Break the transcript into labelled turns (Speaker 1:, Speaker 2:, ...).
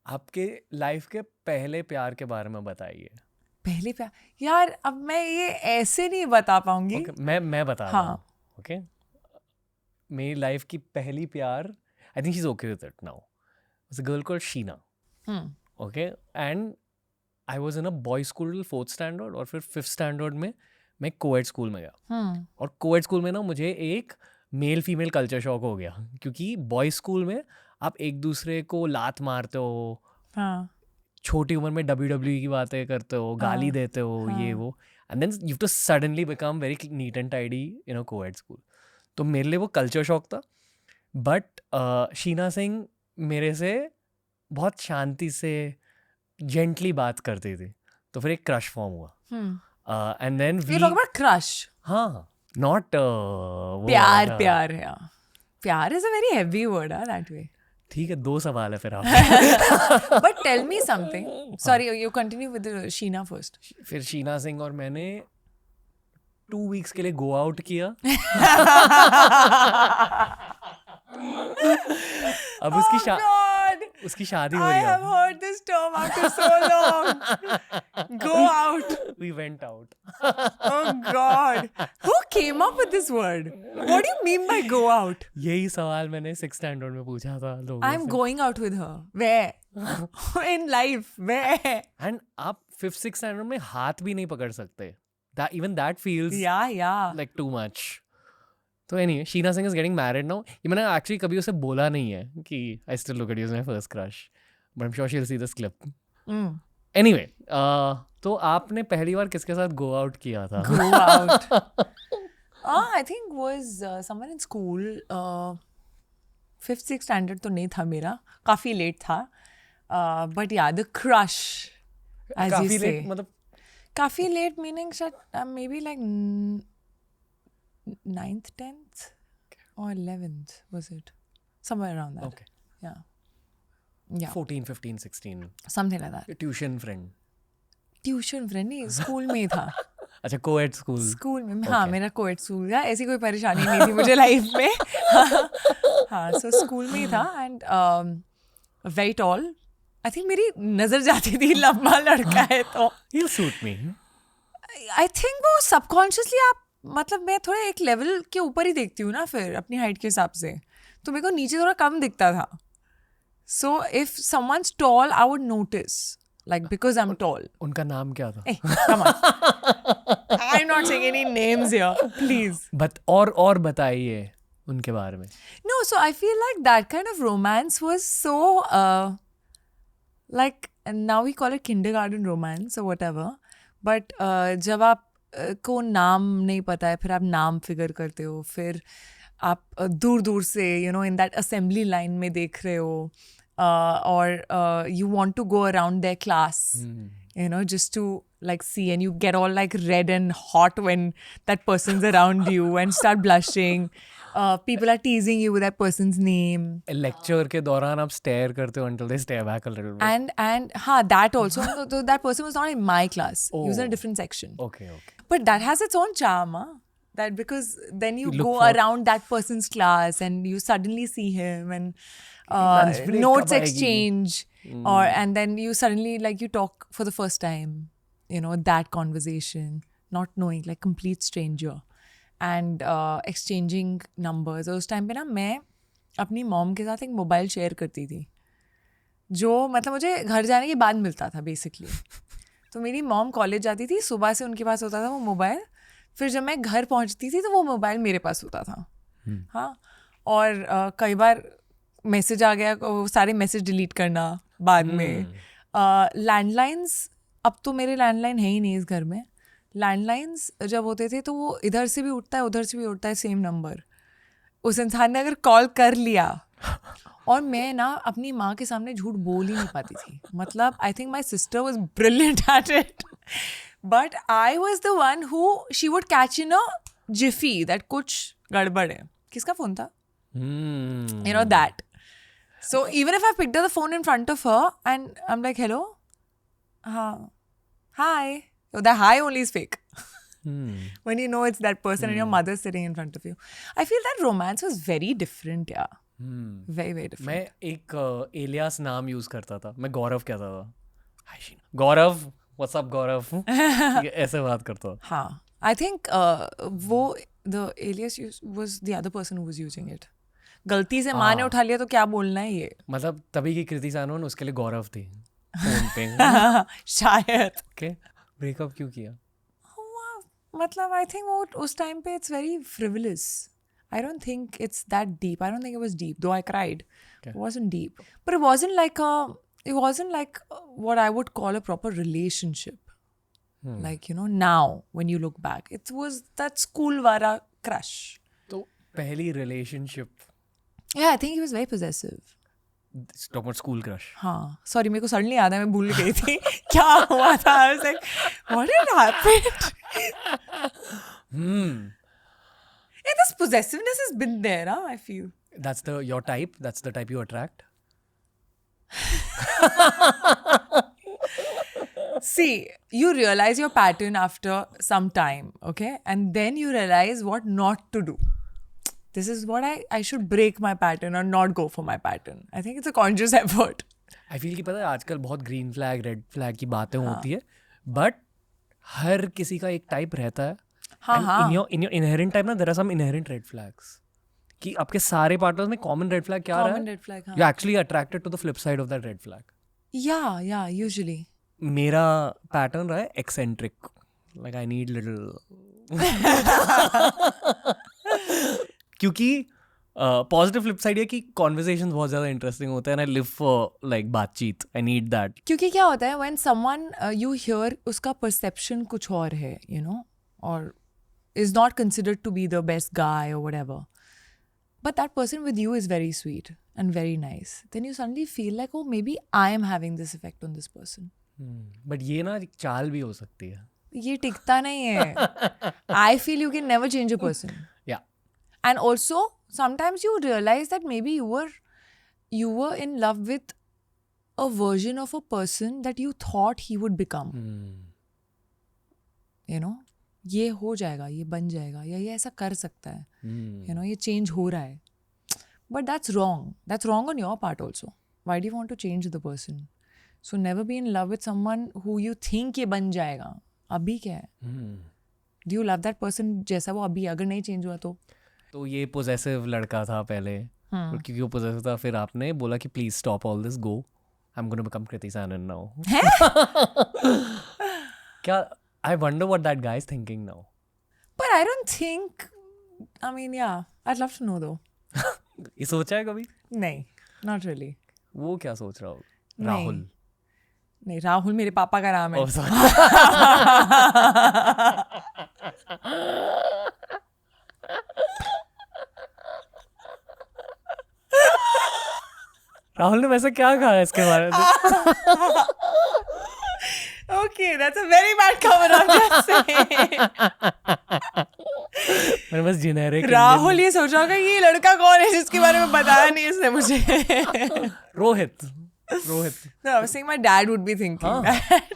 Speaker 1: आपके लाइफ के पहले प्यार के बारे में बताइए।
Speaker 2: पहले प्यार, यार अब मैं ये ऐसे नहीं बता पाऊंगी।
Speaker 1: ओके, मैं बता रहा
Speaker 2: हाँ।
Speaker 1: हूँ। ओके, मेरी लाइफ की पहली प्यार, I think she is okay with it now, was a girl called Sheena. Okay, and I was in a boy school 4th standard, और फिर 5th स्टैंडर्ड में मैं कोएड स्कूल में गया। और कोएड स्कूल में ना मुझे एक मेल फीमेल कल्चर शॉक हो गया, क्योंकि बॉय स्कूल में आप एक दूसरे को लात मारते हो,
Speaker 2: हाँ
Speaker 1: छोटी उम्र में WWE की बातें करते हो, गाली देते हो, ये वो, and then you have to suddenly become very neat and tidy in a coed school. तो मेरे लिए वो कल्चर शॉक था। बट शीना सिंह मेरे से बहुत शांति से जेंटली बात करती थी, तो फिर एक क्रश फॉर्म हुआ। And then
Speaker 2: you talk about crush.
Speaker 1: हाँ, नॉट
Speaker 2: प्यार, प्यार है। प्यार is a very heavy word that way.
Speaker 1: ठीक है, 2 सवाल है फिर आप।
Speaker 2: But tell me something, sorry you continue with Sheena first.
Speaker 1: फिर शीना सिंह और मैंने 2 वीक्स के लिए गो आउट किया। अब उसकी शादी हो रही है।
Speaker 2: I have heard this term after so long. Go out.
Speaker 1: We went out.
Speaker 2: Oh God. Who came up with this word? What do you mean by go out?
Speaker 1: यही सवाल मैंने 6th स्टैंडर्ड में पूछा था लोगों
Speaker 2: I'm
Speaker 1: से।
Speaker 2: going out with her. Where? In life. Where?
Speaker 1: And आप 5th 6th standard में हाथ भी नहीं पकड़ सकते। Even that feels
Speaker 2: Yeah.
Speaker 1: like too much. तो anyway, Sheena Singh is getting married now. ये मैंने actually कभी उसे बोला नहीं है कि I still look at you as my first crush. But I'm sure she'll see this clip. Anyway, तो आपने पहली बार किसके साथ go out किया था?
Speaker 2: Go out. I think was someone in school. 5th 6th standard तो नहीं था मेरा, काफ़ी late था. But yeah, the crush, as you
Speaker 1: काफी
Speaker 2: say.
Speaker 1: late मतलब
Speaker 2: काफ़ी late meaning maybe like 9th, 10th or 11th was it? Somewhere around that.
Speaker 1: Okay.
Speaker 2: Yeah.
Speaker 1: 14, 15, 16.
Speaker 2: Something like that.
Speaker 1: Tuition friend.
Speaker 2: Tuition friend नहीं, school में ही था.
Speaker 1: अच्छा, co-ed school.
Speaker 2: School में, हाँ मेरा कोएड स्कूल था. ऐसी कोई परेशानी नहीं थी मुझे लाइफ में. हाँ, so स्कूल में ही था and very tall. I think मेरी नजर जाती थी लंबा लड़का है तो.
Speaker 1: He'll suit me.
Speaker 2: I think वो subconsciously आप, मतलब मैं थोड़ा एक लेवल के ऊपर ही देखती हूँ ना फिर अपनी हाइट के हिसाब से, तो मेरे को नीचे थोड़ा कम दिखता था. So if someone's tall, I would notice, like because I'm tall.
Speaker 1: उनका नाम क्या था?
Speaker 2: Hey, come on. I'm not saying any names here, please.
Speaker 1: और बताइए उनके बारे में.
Speaker 2: No, so I feel like that kind of romance was so like, and now we call it kindergarten romance or whatever. But जब आप को नाम नहीं पता है, फिर आप नाम फिगर करते हो, फिर आप दूर दूर से in that assembly line में देख रहे हो, or you want to go around their class, just to like see, and you get all like red and hot when that person's around you and start blushing. People are teasing you with that person's name.
Speaker 1: Lecture के दौरान आप stare करते हो until they stare back a little bit.
Speaker 2: And that also. So that person was not in my class. He was in a different section.
Speaker 1: Okay.
Speaker 2: But that has its own charm, that because then you
Speaker 1: look
Speaker 2: go around that person's class and you suddenly see him and
Speaker 1: Lunch break
Speaker 2: notes
Speaker 1: कब आएगी?
Speaker 2: exchange, and then you suddenly like you talk for the first time, that conversation, not knowing, like complete stranger, and exchanging numbers. उस time पे ना मैं अपनी mom के साथ एक मोबाइल शेयर करती थी, जो मतलब मुझे घर जाने के बाद मिलता था बेसिकली. तो मेरी मॉम कॉलेज जाती थी, सुबह से उनके पास होता था वो मोबाइल, फिर जब मैं घर पहुंचती थी तो वो मोबाइल मेरे पास होता था. हाँ, और कई बार मैसेज आ गया, वो सारे मैसेज डिलीट करना बाद में. लैंडलाइंस, अब तो मेरे लैंडलाइन है ही नहीं इस घर में. लैंडलाइंस जब होते थे तो वो इधर से भी उठता है उधर से भी उठता है सेम नंबर. उस इंसान ने अगर कॉल कर लिया, और मैं ना अपनी माँ के सामने झूठ बोल ही नहीं पाती थी. मतलब I think my sister was brilliant at it, but I was the one who she would catch in a Zifi that कुछ गड़बड़ है. किसका फ़ोन था? That. So even if I picked up the phone in front of her and I'm like, hello? Hi. So that hi only is fake. When you know it's that person and your mother's sitting in front of you. I feel that romance was very different, yeah. Very, very different.
Speaker 1: मैं एक alias नाम use करता था, मैं गौरव कहता था, हाय शीना, गौरव, what's up गौरव, ये ऐसे बात करता था.
Speaker 2: हाँ, I think वो the alias was the other person who was using it. गलती से माँ ने उठा लिया तो क्या बोलना है ये.
Speaker 1: मतलब तभी की कृति सानोन उसके लिए गौरव थी फोन पे.
Speaker 2: शायद.
Speaker 1: ओके, ब्रेकअप क्यों किया?
Speaker 2: मतलब I think वो उस टाइम पे it's very frivolous. I don't think it's that deep. I don't think it was deep, though I cried.
Speaker 1: Okay.
Speaker 2: It wasn't deep. But it wasn't like what I would call a proper relationship. Like, you know, now when you look back, it was that school wara crush.
Speaker 1: तो पहली relationship.
Speaker 2: Yeah, I think he was very possessive.
Speaker 1: Talk about school crush.
Speaker 2: हाँ, sorry, मेरे को suddenly याद है, मैं भूल गई थी क्या हुआ था. I was like, what had happened? Yeah, this possessiveness has been there, huh, I feel.
Speaker 1: That's your type. That's the type you attract.
Speaker 2: See, you realize your pattern after some time, okay? And then you realize what not to do. This is what I should break my pattern or not go for my pattern. I think it's a conscious effort.
Speaker 1: I feel कि पता है आजकल बहुत green flag red flag की बातें होती है, but हर किसी का एक टाइप रहता है.
Speaker 2: हाँ.
Speaker 1: In your inherent type ना, there are some inherent red flags. कि आपके सारे पार्टनर्स में common red flag क्या रहा है?
Speaker 2: Common red flag, हाँ.
Speaker 1: You're actually attracted to the flip side of that red flag.
Speaker 2: Yeah, usually.
Speaker 1: मेरा पैटर्न रहा है eccentric. Like I need little. क्योंकि पॉजिटिव फ्लिप साइड है कि कॉन्वर्सेशंस बहुत ज़्यादा इंटरेस्टिंग होते हैं. आई लिव फॉर लाइक बातचीत. I need that.
Speaker 2: क्योंकि क्या होता है when someone you hear उसका perception कुछ और है, you know, or is not considered to be the best guy or whatever, but that person with you is very sweet and very nice, then you suddenly feel like, oh, maybe I am having this effect on this person.
Speaker 1: But ये ना एक चाल भी हो सकती है.
Speaker 2: ये टिकता नहीं है. I feel you can never change a person.
Speaker 1: या
Speaker 2: And also, sometimes you realize that maybe you were in love with a version of a person that you thought he would become. You know, ये हो जाएगा, ये बन जाएगा, या ये ऐसा कर सकता है. You know, ये change हो रहा है. But that's wrong. That's wrong on your part also. Why do you want to change the person? So never be in love with someone who you think ये बन जाएगा. अभी क्या है? Do you love that person जैसा वो अभी, अगर नहीं change हुआ तो
Speaker 1: ये पोजेसिव लड़का था पहले, क्योंकि वो पोजेसिव था, फिर आपने बोला कि please stop all this, go, I am gonna become Kriti Sanon now. क्या, I wonder what that guy is thinking now.
Speaker 2: But I don't think, I mean, yeah, I'd love to know though.
Speaker 1: ये सोचा है कभी?
Speaker 2: नहीं, not really.
Speaker 1: वो क्या सोच रहा हो?
Speaker 2: नहीं.
Speaker 1: राहुल.
Speaker 2: नहीं, राहुल मेरे पापा का नाम है.
Speaker 1: Oh, sorry. राहुल ने वैसे क्या कहा है इसके बारे में?
Speaker 2: Okay, that's a very bad cover up, just saying.
Speaker 1: मैंने बस जेनेरिक.
Speaker 2: राहुल ये सोच रहा होगा ये लड़का कौन है जिसके बारे में बताया नहीं इसने मुझे.
Speaker 1: Rohit.
Speaker 2: No, I was saying my dad would be thinking that.